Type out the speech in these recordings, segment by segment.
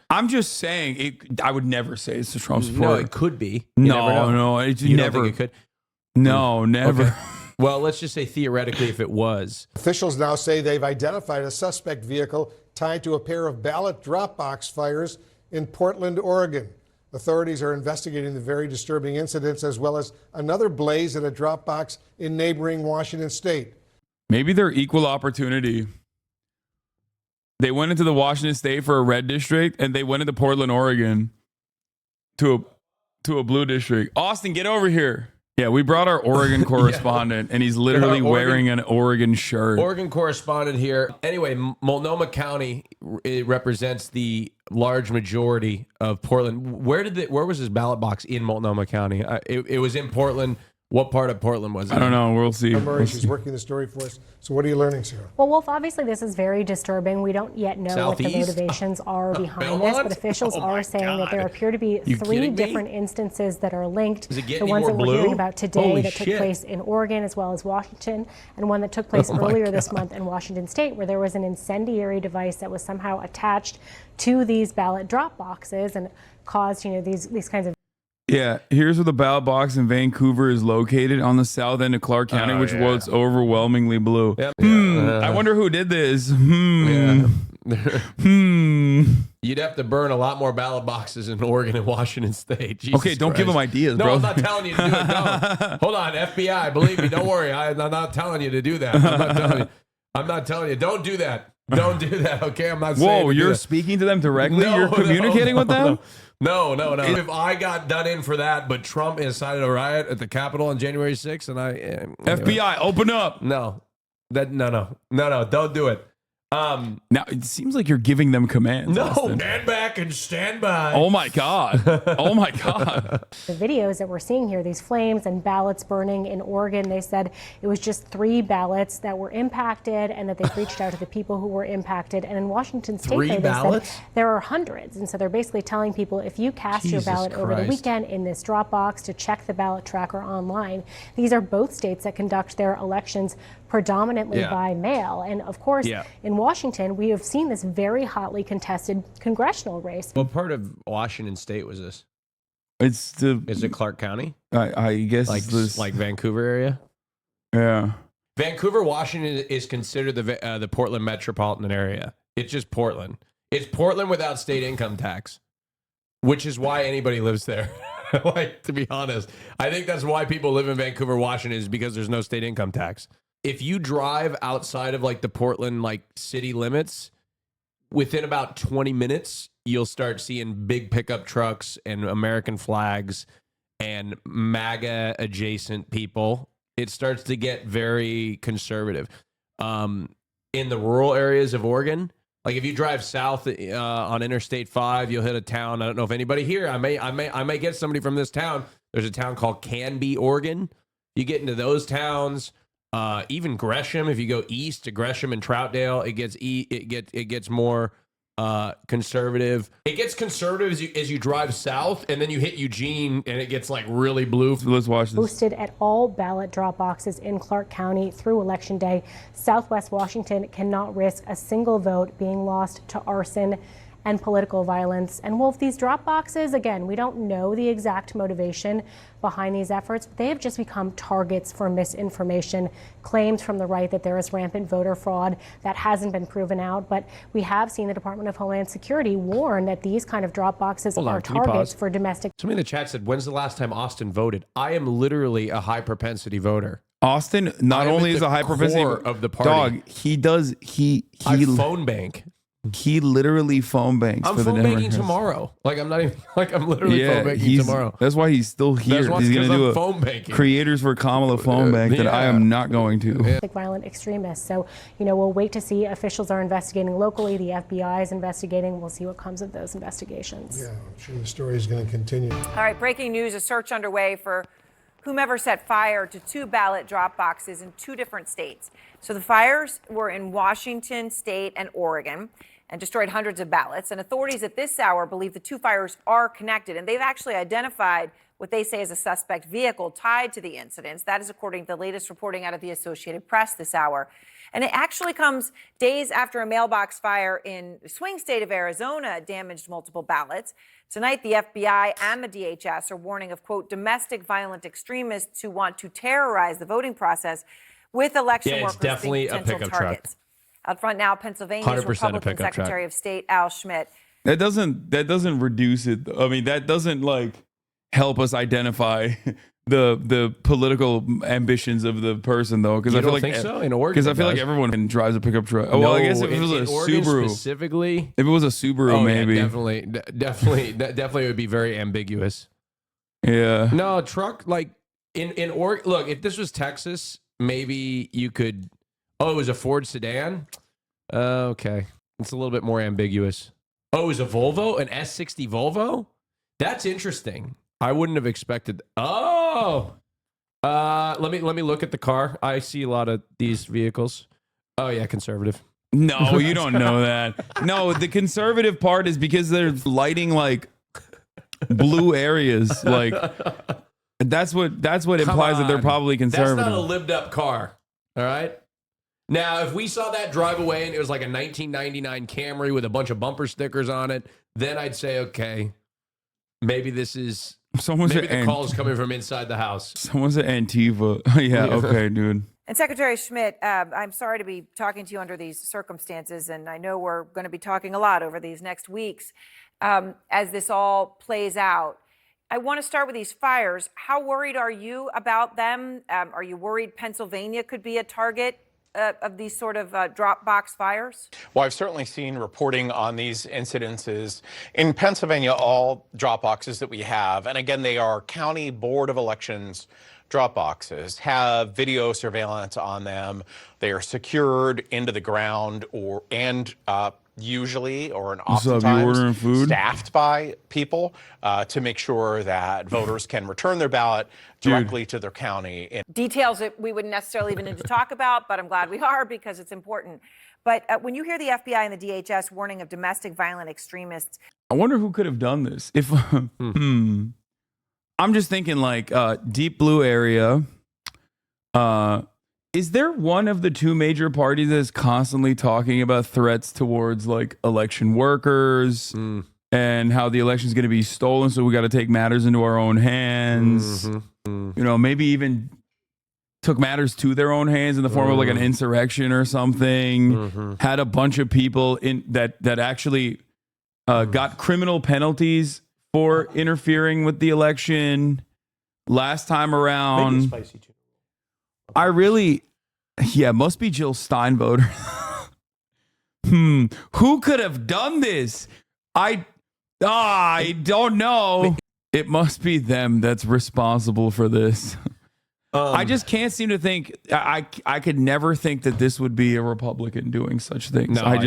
I'm just saying, I would never say it's a Trump supporter. No, it could be. You never know. No, it's You never. don't think it could? No, never. Okay. Well, let's just say theoretically if it was. Officials now say they've identified a suspect vehicle tied to a pair of ballot drop box fires in Portland, Oregon. Authorities are investigating the very disturbing incidents as well as another blaze at a drop box in neighboring Washington state. Maybe they're equal opportunity. They went into the Washington state for a red district, and they went into Portland, Oregon to a blue district. Austin, get over here. Yeah, we brought our Oregon correspondent, and he's literally wearing an Oregon shirt. Oregon correspondent here. Anyway, Multnomah County, it represents the large majority of Portland. Where was this ballot box in Multnomah County? It was in Portland. What part of Portland was it? I don't know. We'll see. Murray, she's working the story for us. So what are you learning, Sarah? Well, Wolf, obviously this is very disturbing. We don't yet know what the motivations are behind this, but officials are saying that there appear to be three different instances that are linked. The ones that we're hearing about today that took place in Oregon as well as Washington, and one that took place earlier this month in Washington state, where there was an incendiary device that was somehow attached to these ballot drop boxes and caused, these kinds of. Yeah, here's where the ballot box in Vancouver is located, on the south end of Clark County, which was overwhelmingly blue. Yep. I wonder who did this. You'd have to burn a lot more ballot boxes in Oregon and Washington State. Jesus okay, don't Christ. give them ideas, no, bro. I'm not telling you to do it. No. Hold on, FBI, believe me, don't worry. I'm not telling you to do that. I'm not telling you. Don't do that. Don't do that, okay? I'm not saying. Whoa, you're speaking to them directly? You're communicating with them? No. If I got done in for that, but Trump incited a riot at the Capitol on January 6th, and FBI, open up. No, don't do it. Now it seems like you're giving them commands. No, Austin. stand back and stand by. Oh my God. Oh my God. The videos that we're seeing here, these flames and ballots burning in Oregon, they said it was just 3 ballots that were impacted and that they've reached out to the people who were impacted. And in Washington state, they said there are hundreds. And so they're basically telling people, if you cast your ballot over the weekend in this drop box, to check the ballot tracker online. These are both states that conduct their elections predominantly by mail. And of course, in Washington, we have seen this very hotly contested congressional race. What part of Washington state was this? Is it Clark County? I guess like Vancouver area? Yeah. Vancouver, Washington is considered the Portland metropolitan area. It's just Portland. It's Portland without state income tax, which is why anybody lives there. Like, to be honest, I think that's why people live in Vancouver, Washington, is because there's no state income tax. If you drive outside of like the Portland city limits, within about 20 minutes, you'll start seeing big pickup trucks and American flags and MAGA adjacent people. It starts to get very conservative. In the rural areas of Oregon, like if you drive south on Interstate 5, you'll hit a town. I don't know if anybody here. I may get somebody from this town. There's a town called Canby, Oregon. You get into those towns. Even Gresham, if you go east to Gresham and Troutdale, it gets more conservative. It gets conservative as you drive south, and then you hit Eugene, and it gets like really blue. Let's watch this. Posted at all ballot drop boxes in Clark County through Election Day. Southwest Washington cannot risk a single vote being lost to arson and political violence. And Wolf, these drop boxes, again, we don't know the exact motivation behind these efforts, but they have just become targets for misinformation, claims from the right that there is rampant voter fraud. That hasn't been proven out, but we have seen the Department of Homeland Security warn that these kind of drop boxes are targets for domestic. Somebody in the chat said, when's the last time Austin voted? I am literally a high propensity voter. Austin not only is a high propensity of the party. Dog, he I phone bank. He literally phone banks. I'm for the phone banking Democrats. tomorrow. Like I'm not even I'm literally phone banking tomorrow. That's why he's still here. He's going to do a phone banking. Creators for Kamala phone bank that I am not going to. Violent extremists. So, we'll wait to see. Officials are investigating locally. The FBI is investigating. We'll see what comes of those investigations. Yeah, I'm sure the story is going to continue. All right, breaking news, a search underway for whomever set fire to 2 ballot drop boxes in 2 different states. So the fires were in Washington state and Oregon. and destroyed hundreds of ballots. And authorities at this hour believe the two fires are connected, and they've actually identified what they say is a suspect vehicle tied to the incidents. That is according to the latest reporting out of the Associated Press this hour. And it actually comes days after a mailbox fire in the swing state of Arizona damaged multiple ballots. Tonight, the FBI and the DHS are warning of, quote, domestic violent extremists who want to terrorize the voting process with election workers being definitely a potential pickup targets. Out front now, Pennsylvania's 100% a Republican pickup Secretary truck. of State Al Schmidt. That doesn't reduce it. I mean, that doesn't like help us identify the political ambitions of the person, though. Because You I feel don't like think so? In Oregon, because I feel it like does. everyone drives a pickup truck. Oh, well, I guess if it was in a Oregon Subaru, specifically. if it was a Subaru, Oh, maybe. yeah, definitely would be very ambiguous. Yeah. No, truck, like in Oregon. Look, if this was Texas, maybe you could. Oh, it was a Ford sedan. Okay, it's a little bit more ambiguous. Oh, it was a Volvo, an S60 Volvo. That's interesting. I wouldn't have expected. Oh, let me look at the car. I see a lot of these vehicles. Oh yeah, conservative. No, you don't know that. No, the conservative part is because they're lighting like blue areas. Like that's what implies that they're probably conservative. That's not a lived up car. All right. Now, if we saw that drive away and it was like a 1999 Camry with a bunch of bumper stickers on it, then I'd say, okay, maybe this is maybe the call is coming from inside the house. Someone's at Antifa. Yeah, okay, dude. And Secretary Schmidt, I'm sorry to be talking to you under these circumstances, and I know we're going to be talking a lot over these next weeks as this all plays out. I want to start with these fires. How worried are you about them? Are you worried Pennsylvania could be a target of these sort of drop box fires? Well, I've certainly seen reporting on these incidences. In Pennsylvania, all drop boxes that we have, and again, they are County Board of Elections drop boxes, have video surveillance on them. They are secured into the ground usually or oftentimes staffed by people to make sure that voters can return their ballot directly to their county. Details that we wouldn't necessarily even need to talk about, but I'm glad we are because it's important. But when you hear the FBI and the DHS warning of domestic violent extremists, I wonder who could have done this. If I'm just thinking like deep blue area. Is there one of the two major parties that's constantly talking about threats towards like election workers and how the election is going to be stolen? So we got to take matters into our own hands. You know, maybe even took matters to their own hands in the form of like an insurrection or something. Had a bunch of people in that actually got criminal penalties for interfering with the election last time around. Must be Jill Steinvoter. Who could have done this? I don't know. It must be them that's responsible for this. I just can't seem to think. I could never think that this would be a Republican doing such things. No, I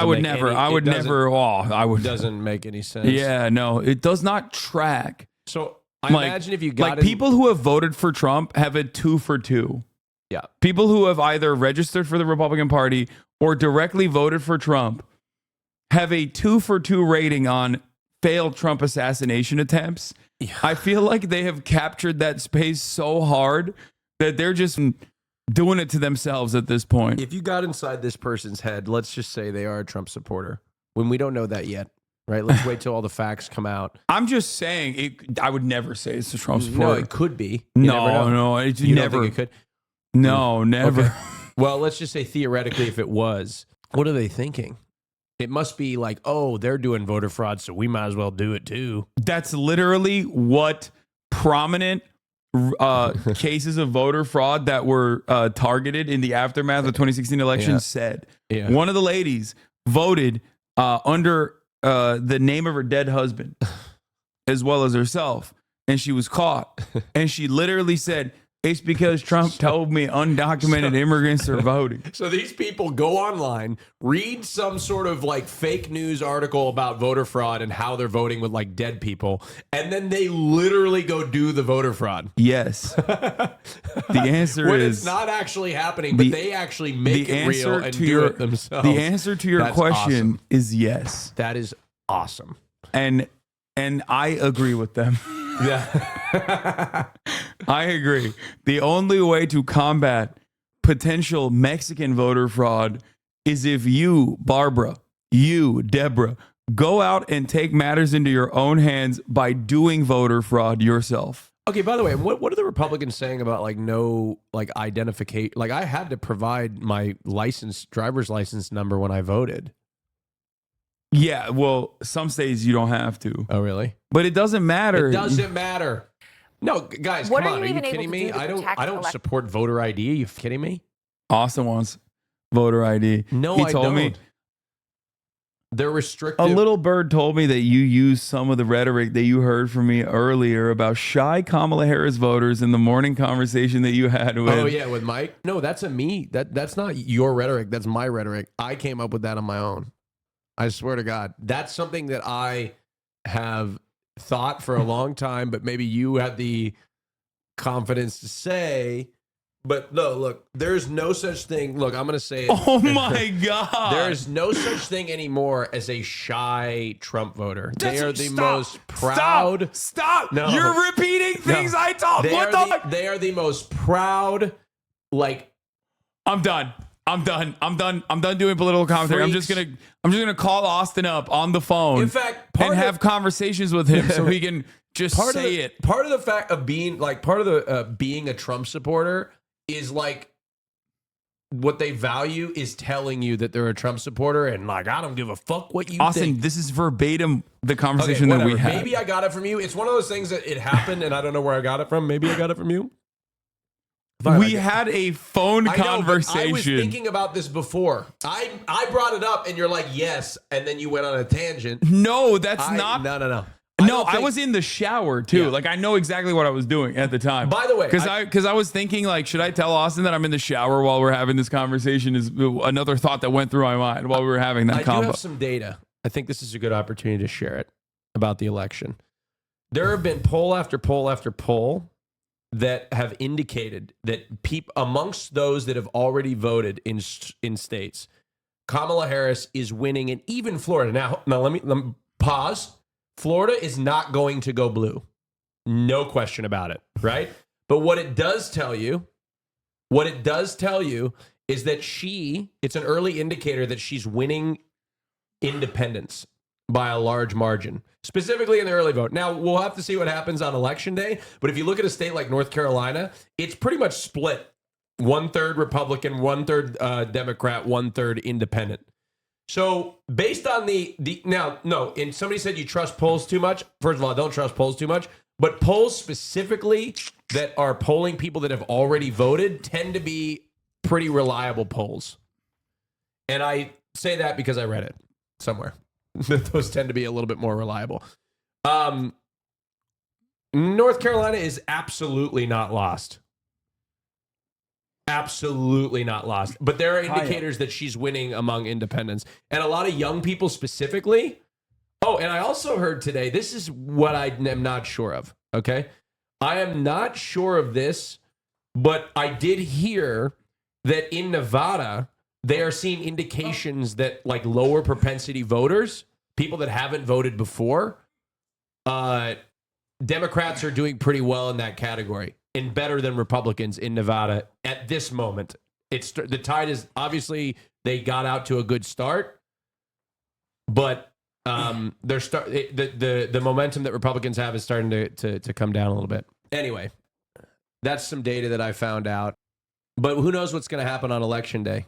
would never. It doesn't make any sense. Yeah, no, it does not track. So I imagine if you got like people who have voted for Trump have a 2 for 2. Yeah. People who have either registered for the Republican Party or directly voted for Trump have a 2 for 2 rating on failed Trump assassination attempts. Yeah. I feel like they have captured that space so hard that they're just doing it to themselves at this point. If you got inside this person's head, let's just say they are a Trump supporter, when we don't know that yet, right? Let's wait till all the facts come out. I'm just saying, I would never say it's a Trump supporter. No, it could be. You never know. You don't never. think it could? No, never. Okay. Well, let's just say theoretically, if it was, what are they thinking? It must be like, oh, they're doing voter fraud, so we might as well do it too. That's literally what prominent cases of voter fraud that were targeted in the aftermath of the 2016 election said. Yeah. One of the ladies voted under the name of her dead husband as well as herself, and she was caught. And she literally said, It's because Trump told me undocumented immigrants are voting. So these people go online, read some sort of like fake news article about voter fraud and how they're voting with like dead people, and then they literally go do the voter fraud. Yes. The answer when is it's not actually happening, but they actually make it real and do it themselves. The answer to your question is yes. That is awesome. And I agree with them. Yeah. I agree. The only way to combat potential Mexican voter fraud is if you, Barbara, you, Deborah, go out and take matters into your own hands by doing voter fraud yourself. Okay, by the way, what are the Republicans saying about like no like identification? Like I had to provide my driver's license number when I voted. Yeah, well, some states you don't have to. Oh, really? But it doesn't matter. It doesn't matter. No, guys, What come are on. you Are you even able kidding to me? do to I don't support voter ID. Are you kidding me? Austin wants voter ID. No, he I told don't. me. They're restrictive. A little bird told me that you used some of the rhetoric that you heard from me earlier about shy Kamala Harris voters in the morning conversation that you had with. Oh yeah, with Mike. No, that's a me. That's not your rhetoric. That's my rhetoric. I came up with that on my own. I swear to God, that's something that I have thought for a long time, but maybe you had the confidence to say. But no, look, there's no such thing. Look, I'm going to say it. Oh my God. There's no such thing anymore as a shy Trump voter. They are the Stop. most proud. Stop. No. You're repeating things I told. They are the most proud, like. I'm done doing political commentary. I'm just gonna call Austin up on the phone. In fact, and have conversations with him so he can just say it. Part of the fact of being like being a Trump supporter is like what they value is telling you that they're a Trump supporter and like I don't give a fuck what you Austin, think. this is verbatim the conversation Okay, that we had. Maybe I got it from you. It's one of those things that it happened and I don't know where I got it from. Maybe I got it from you. We had a phone conversation. I was thinking about this before. I brought it up and you're like, yes. And then you went on a tangent. No, that's not. No. No, I was in the shower too. Yeah. Like I know exactly what I was doing at the time. By the way, because I was thinking like, should I tell Austin that I'm in the shower while we're having this conversation? Is another thought that went through my mind while we were having that I do have some data. I think this is a good opportunity to share it about the election. There have been poll after poll after poll that have indicated that amongst those that have already voted in states, Kamala Harris is winning, and even Florida. Now let me pause. Florida is not going to go blue. No question about it, right? But what it does tell you is that it's an early indicator that she's winning independents by a large margin, specifically in the early vote. Now, we'll have to see what happens on election day, but if you look at a state like North Carolina, it's pretty much split. 1/3 Republican, 1/3 Democrat, 1/3 independent. So based on and somebody said you trust polls too much. First of all, don't trust polls too much, but polls specifically that are polling people that have already voted tend to be pretty reliable polls. And I say that because I read it somewhere. Those tend to be a little bit more reliable. North Carolina is absolutely not lost. Absolutely not lost. But there are indicators that she's winning among independents. And a lot of young people specifically. Oh, and I also heard today, this is what I am not sure of, okay? I am not sure of this, but I did hear that in Nevada, they are seeing indications that like lower propensity voters, people that haven't voted before, Democrats are doing pretty well in that category and better than Republicans in Nevada at this moment. The tide is obviously they got out to a good start, but the momentum that Republicans have is starting to come down a little bit. Anyway, that's some data that I found out. But who knows what's going to happen on election day?